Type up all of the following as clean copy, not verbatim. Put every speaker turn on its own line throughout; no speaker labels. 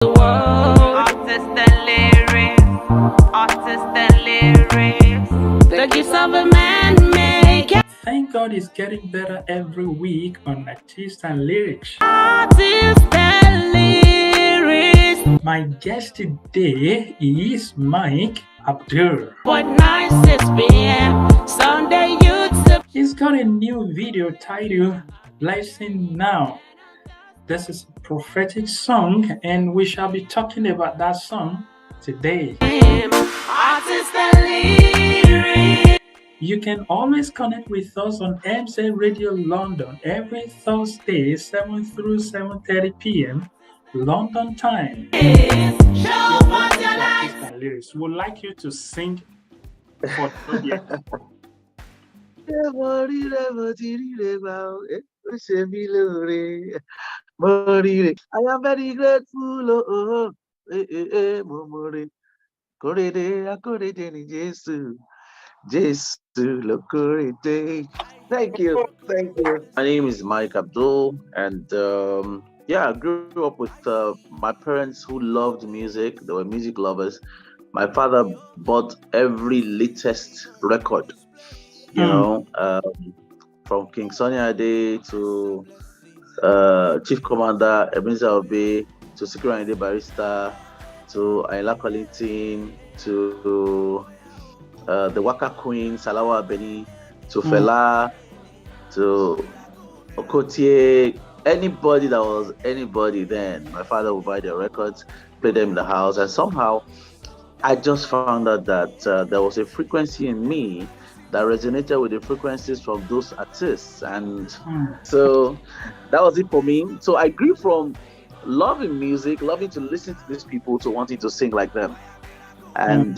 Artists and lyrics, artists and lyrics. The gifts of a man make
Thank God it's getting better every week on Artists and Lyrics.
artists and lyrics.
My guest today is Mike Abdur.
6 p.m. Sunday YouTube.
He's got a new video titled Blessing Now. This is a prophetic song, and we shall be talking about that song today.
Artists and lyrics.
You can always connect with us on MZ Radio London every Thursday, 7 through 7:30 p.m. London time.
Show us your life.
Artists and Lyrics. Would like you to sing for the audience.
I am very grateful. Thank you. My name is Mike Abdul, and I grew up with my parents who loved music. They were music lovers. My father bought every latest record, from King Sunny Ade to Chief Commander Ebenezer Obey to Sikiru Ayinde Barrister to Ayinla Kollington to the Waka Queen Salawa Abeni to Fela to Okotie. Anybody that was anybody then, my father would buy their records, play them in the house, and somehow I just found out that there was a frequency in me that resonated with the frequencies from those artists, and so that was it for me. So I grew from loving music, loving to listen to these people, to wanting to sing like them, and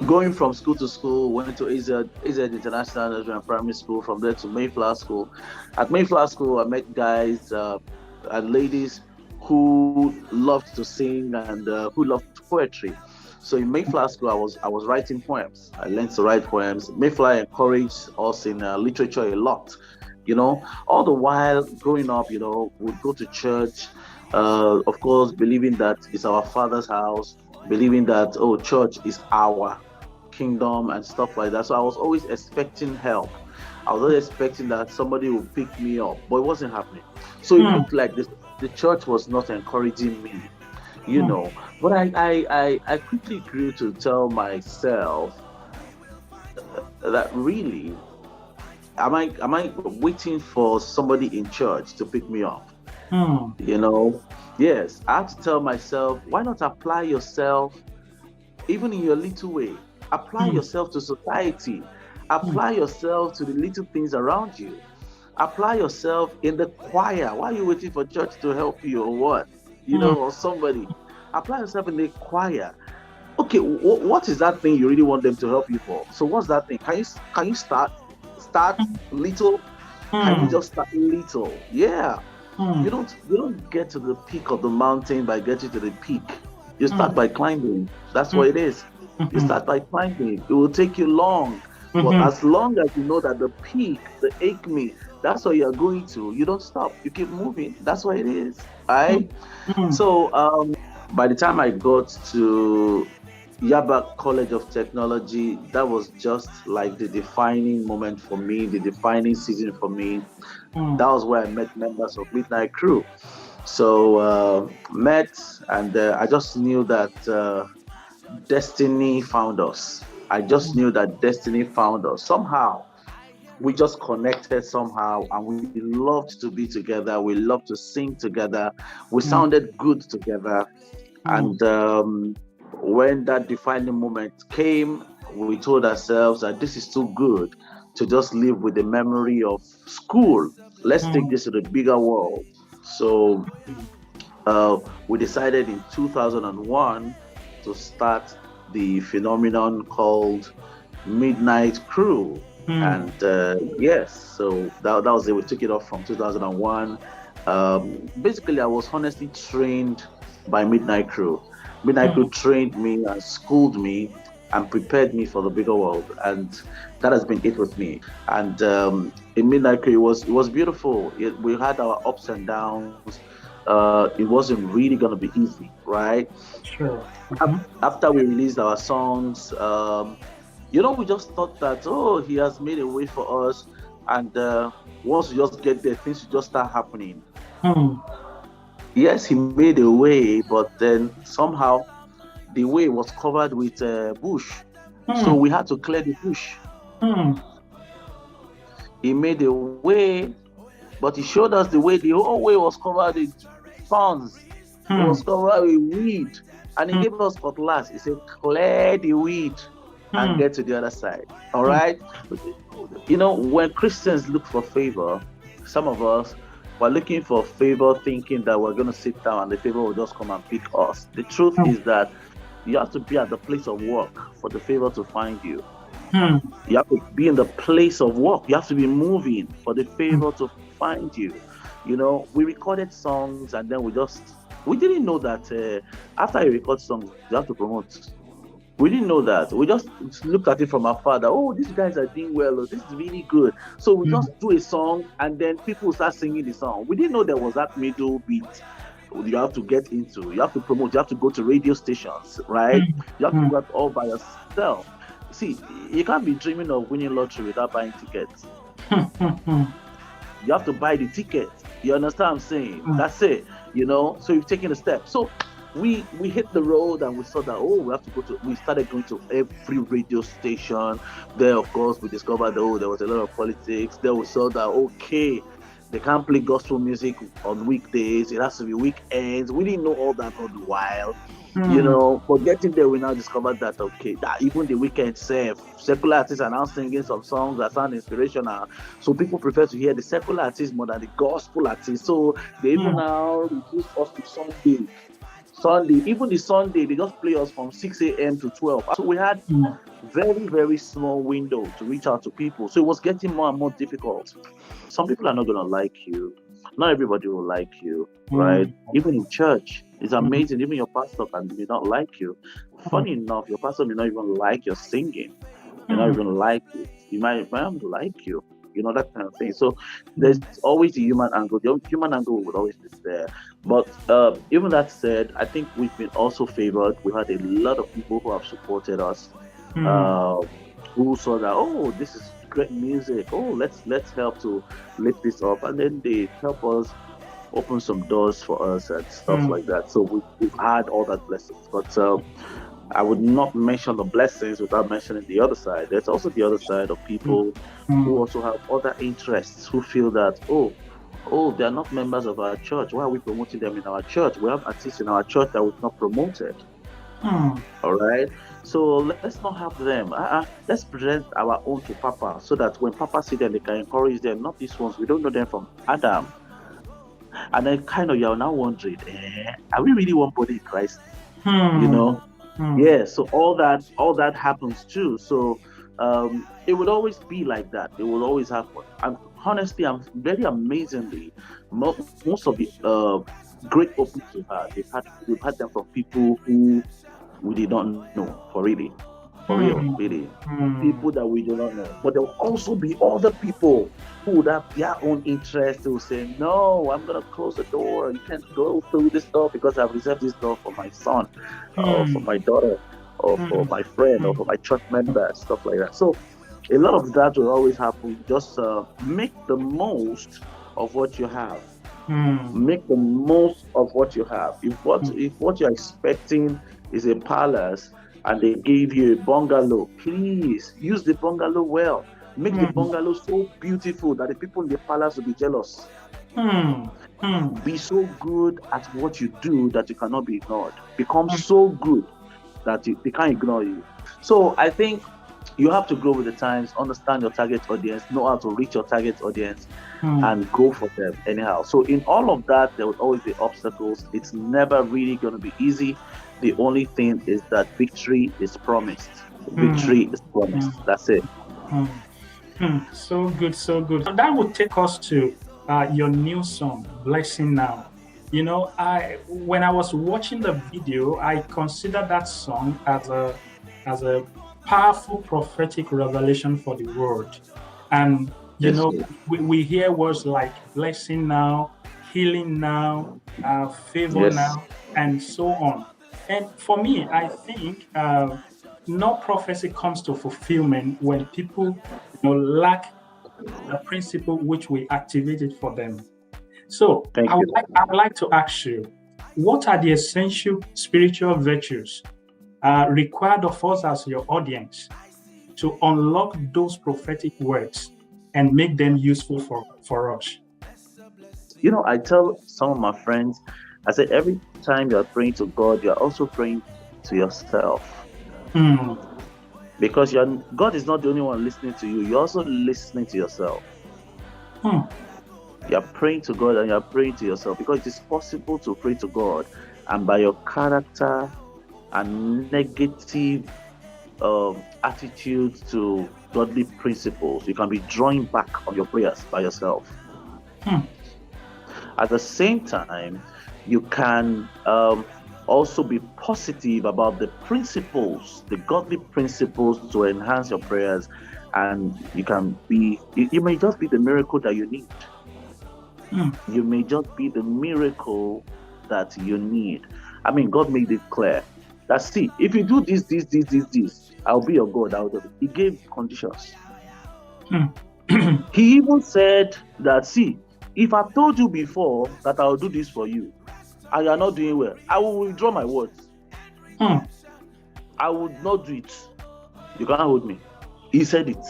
going from school to school, went to AZ International Nursery and Primary School, from there to Mayflower School. At Mayflower School, I met guys and ladies who loved to sing and who loved poetry. So in Mayflower School, I was writing poems. I learned to write poems. Mayflower encouraged us in literature a lot. All the while growing up, we'd go to church, of course, believing that it's our Father's house, believing that, church is our kingdom and stuff like that. So I was always expecting help. I was always expecting that somebody would pick me up, but it wasn't happening. So it looked like the church was not encouraging me, But I quickly grew to tell myself that really, am I waiting for somebody in church to pick me up? Yes, I have to tell myself, why not apply yourself even in your little way? Apply yourself to society. Apply yourself to the little things around you. Apply yourself in the choir. Why are you waiting for church to help you or what? Or somebody. Apply yourself in the choir. Okay, what is that thing you really want them to help you for? So what's that thing? Can you start little? Can you just start little? Yeah. You don't get to the peak of the mountain by getting to the peak. You start by climbing. That's what it is. You start by climbing. It will take you long. But as long as you know that the peak, the acme, that's what you're going to, you don't stop. You keep moving. That's what it is. Right? So by the time I got to Yaba College of Technology, that was just like the defining moment for me, the defining season for me. That was where I met members of Midnight Crew. So met, and I just knew that destiny found us. I just knew that destiny found us. Somehow, we just connected somehow, and we loved to be together. We loved to sing together. We sounded good together. And when that defining moment came, we told ourselves that this is too good to just live with the memory of school. Let's take this to the bigger world. So we decided in 2001 to start the phenomenon called Midnight Crew. And yes, so that was it. We took it off from 2001. Basically, I was honestly trained by Midnight Crew. Midnight Crew trained me and schooled me and prepared me for the bigger world, and that has been it with me. And in Midnight Crew, it was beautiful. We had our ups and downs. it wasn't really gonna be easy, right?
Sure.
After we released our songs, we just thought that, oh, he has made a way for us, and once we just get there, things will just start happening.
Hmm.
Yes, he made a way, but then somehow the way was covered with bush, so
Hmm.
we had to clear the bush.
Hmm.
He made a way, but he showed us the way. The whole way was covered with thorns. It
Hmm.
was covered with weed, and he
Hmm.
gave us cutlass. He said, "Clear the weed and
Hmm.
get to the other side." All
Hmm.
right. When Christians look for favor, some of us were looking for favor, thinking that we're going to sit down and the favor will just come and pick us. The truth
Hmm.
is that you have to be at the place of work for the favor to find you.
Hmm.
You have to be in the place of work. You have to be moving for the favor to find you. We recorded songs, and then we didn't know that after you record songs, you have to promote. We didn't know that. We just looked at it from afar that, oh, these guys are doing well. Oh, this is really good. So we
Hmm.
just do a song, and then people start singing the song. We didn't know there was that middle beat you have to get into. You have to promote. You have to go to radio stations, right? You have to
Hmm.
do that all by yourself. See, you can't be dreaming of winning lottery without buying tickets.
Hmm. Hmm.
You have to buy the ticket. You understand what I'm saying?
Hmm.
That's it. So you've taken a step. So we hit the road, and we saw that, oh, we have to go to we started going to every radio station. There, of course, we discovered that, oh, there was a lot of politics. Then we saw that, okay, they can't play gospel music on weekdays. It has to be weekends. We didn't know all that all the while.
Hmm.
But getting there, we now discovered that, okay, that even the weekend secular artists are now singing some songs that sound inspirational. So people prefer to hear the secular artists more than the gospel artists. So they even
Hmm.
now reduce us to Sunday. Even the Sunday, they just play us from 6 a.m. to 12. So we had
Hmm.
very, very small window to reach out to people. So it was getting more and more difficult. Some people are not going to like you. Not everybody will like you, right?
Hmm.
Even in church, it's
Hmm.
amazing. Even your pastor may not like you. Funny enough, your pastor may not even like your singing. May not
Hmm.
even like it. He might not like you. That kind of thing. So there's
Hmm.
always the human angle. The human angle would always be there. But even that said, I think we've been also favored. We've had a lot of people who have supported us,
Hmm.
uh, who saw that, oh, this is great music. Oh, let's help to lift this up, and then they help us open some doors for us and stuff
Hmm.
like that. So we've had all that blessings. But I would not mention the blessings without mentioning the other side. There's also the other side of
Hmm.
people who
Hmm.
also have other interests, who feel that, oh, they're not members of our church. Why are we promoting them in our church? We have artists in our church that we've not promoted.
Hmm.
All right. So let's not have them. Let's present our own to Papa, so that when Papa see them, they can encourage them. Not these ones. We don't know them from Adam. And then kind of you're now wondering, are we really one body in Christ? You
Hmm.
know?
Hmm.
Yeah. So all that happens too. So it would always be like that. It will always happen. And honestly, I'm very amazingly, most of the great openings we've had them from people who we did not know, for real,
Hmm.
really. People
Hmm.
that we do not know. But there will also be other people who would have their own interest, who will say, no, I'm going to close the door. You can't go through this door because I've reserved this door for my son, or for
Hmm.
my daughter, or for
Hmm.
my friend, or
Hmm.
for my church member, stuff like that. So a lot of that will always happen. Just make the most of what you have.
Hmm.
Make the most of what you have. If what
Hmm.
if what you're expecting is a palace, and they give you a bungalow, please use the bungalow well. Make the
Hmm.
bungalow so beautiful that the people in the palace will be jealous.
Hmm. Hmm.
Be so good at what you do that you cannot be ignored. Become so good that they can't ignore you. So I think you have to grow with the times, understand your target audience, know how to reach your target audience,
Hmm.
and go for them anyhow. So in all of that, there will always be obstacles. It's never really going to be easy. The only thing is that victory is promised.
Hmm.
Victory is
Hmm.
promised. That's it.
Hmm. Hmm. So good, so good. So that would take us to your new song, "Blessing Now." I when I was watching the video, I considered that song as a powerful prophetic revelation for the world. And
Yes, sir.
we hear words like "blessing now," healing now, favor
Yes.
now, and so on. And for me, I think no prophecy comes to fulfillment when people lack the principle which we activated for them. So
Thank you.
I would like to ask you, what are the essential spiritual virtues required of us as your audience to unlock those prophetic words and make them useful for us?
I tell some of my friends, I say every time you're praying to God, you're also praying to yourself.
Hmm.
Because God is not the only one listening to you, you're also listening to yourself.
Hmm.
You're praying to God and you're praying to yourself, because it is possible to pray to God and by your character and negative attitude to godly principles, you can be drawing back on your prayers by yourself.
Hmm.
At the same time, you can also be positive about the principles, the godly principles to enhance your prayers, and you may just be the miracle that you need. You may just be the miracle that you need. I mean, God made it clear that, see, if you do this, I'll be your God. He gave conditions. He even said that, see, if I told you before that I'll do this for you and you're not doing well, I will withdraw my words. I would not do it. You can't hold me. He said it.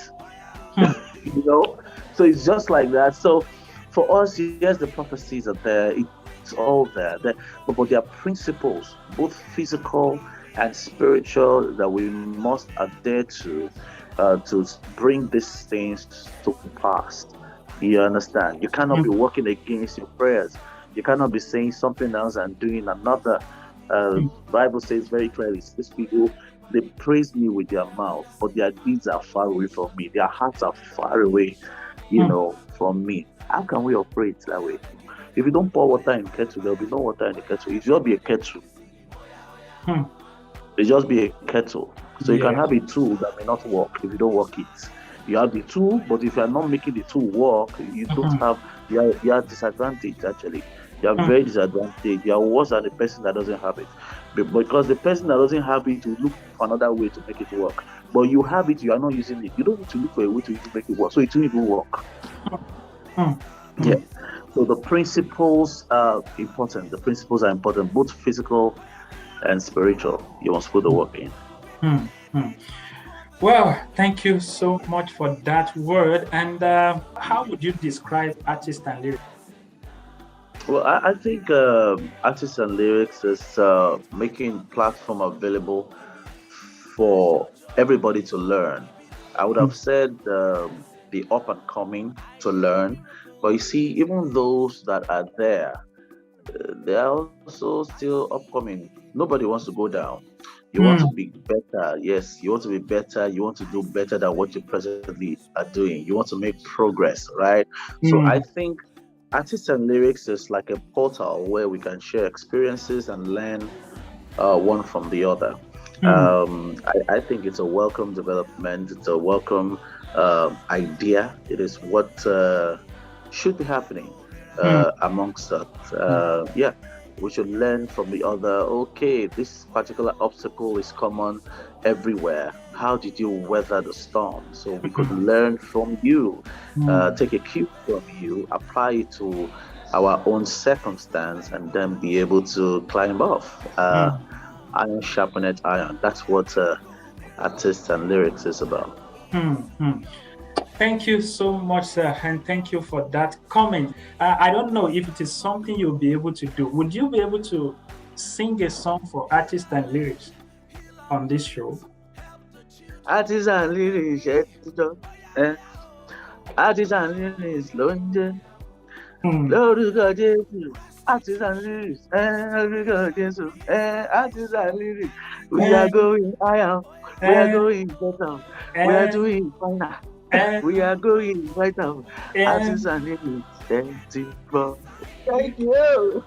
So it's just like that. So for us, yes, the prophecies are there. It's all there. But there are principles, both physical and spiritual, that we must adhere to bring these things to pass. You understand? You cannot be working against your prayers. You cannot be saying something else and doing another. Bible says very clearly, these people, they praise me with their mouth, but their deeds are far away from me. Their hearts are far away, from me. How can we operate that way? If you don't pour water in kettle, there'll be no water in the kettle. It just be a kettle. It just be a kettle. So you can have a tool that may not work if you don't work it. You have the tool, but if you are not making the tool work, you don't have. You are disadvantaged actually. You are very disadvantaged. You are worse than the person that doesn't have it, because the person that doesn't have it will look for another way to make it work. But you have it, you are not using it. You don't need to look for a way to make it work, so it won't even work. Yeah. So the principles are important. The principles are important, both physical and spiritual. You must put the work in.
Well, thank you so much for that word. And how would you describe artist and lyrics?
Well, I think artists and lyrics is making platform available for everybody to learn. I would have said the up and coming to learn, but you see, even those that are there, they are also still upcoming. Nobody wants to go down. You want to be better. Yes, you want to be better. You want to do better than what you presently are doing. You want to make progress, right? So I think artists and lyrics is like a portal where we can share experiences and learn one from the other. I think it's a welcome development. It's a welcome idea. It is what should be happening amongst us. Yeah, we should learn from the other. Okay, this particular obstacle is common everywhere. How did you weather the storm? So we could learn from you, take a cue from you, apply it to our own circumstance, and then be able to climb off. Iron sharpened iron. That's what artists and lyrics is about.
Thank you so much, sir, and thank you for that comment. I don't know if it is something you'll be able to do. Would you be able to sing a song for artists and lyrics on this show?
Artists and lyrics, artists and lyrics, London. Artists and lyrics, artists and lyrics. We are going higher. We are going better. We are doing finer. We are going right now. Artists and lyrics. Thank you.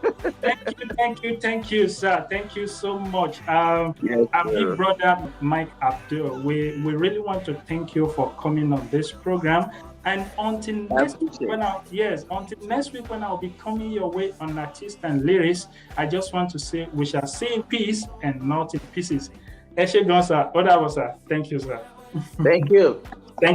Thank you, sir. Thank you so much. Our big brother Mike Abdul, we really want to thank you for coming on this program. And until
I
next week,
appreciate.
until next week when I'll be coming your way on artist and lyrics, I just want to say we shall say in peace and not in pieces. Eshe Gonsa, Oda Sir. Thank you, sir.
Thank you.